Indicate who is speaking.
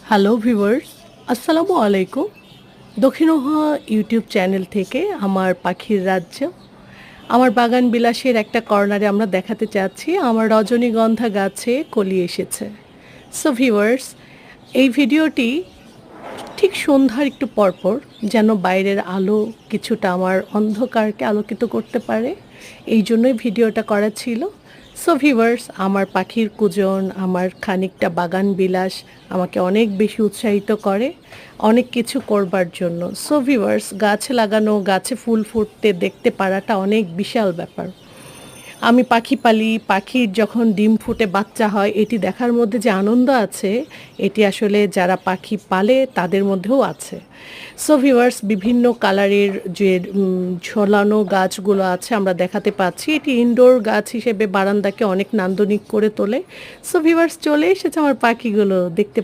Speaker 1: Hello viewers, আসসালামু আলাইকুম। দক্ষিণোহা YouTube channel থেকে আমার পাখির রাজ্য, আমার বাগান বিলাসের একটা কর্নারে আমরা দেখাতে চাচ্ছি আমার রজনীগন্ধা গাছে কলি এসেছে। সো ভিউয়ার্স, এই ভিডিওটি ঠিক সন্ধ্যার একটু পরপর যেন বাইরের আলো কিছুটা আমার অন্ধকারকে আলোকিত করতে পারে, এই জন্যই ভিডিওটা করা ছিল। সো ভিউয়ার্স, আমার পাখির কুজন, আমার খানিকটা বাগান বিলাস আমাকে অনেক বেশি উৎসাহিত করে অনেক কিছু করবার জন্য। সো ভিউয়ার্স, গাছ লাগানো, গাছে ফুল ফুটতে দেখতে পারাটা অনেক বিশাল ব্যাপার। আমি পাখি পালি, পাখির যখন ডিম ফুটে বাচ্চা হয় এটি দেখার মধ্যে যে আনন্দ আছে, এটি আসলে যারা পাখি পালে তাদের মধ্যেও আছে। সো ভিউয়ার্স, বিভিন্ন কালারের যে ঝোলানো গাছগুলো আছে আমরা দেখাতে পাচ্ছি, এটি ইনডোর গাছ হিসেবে বারান্দাকে অনেক নান্দনিক করে তোলে। সো ভিউয়ার্স, চলে এসেছে আমার পাখিগুলো দেখতে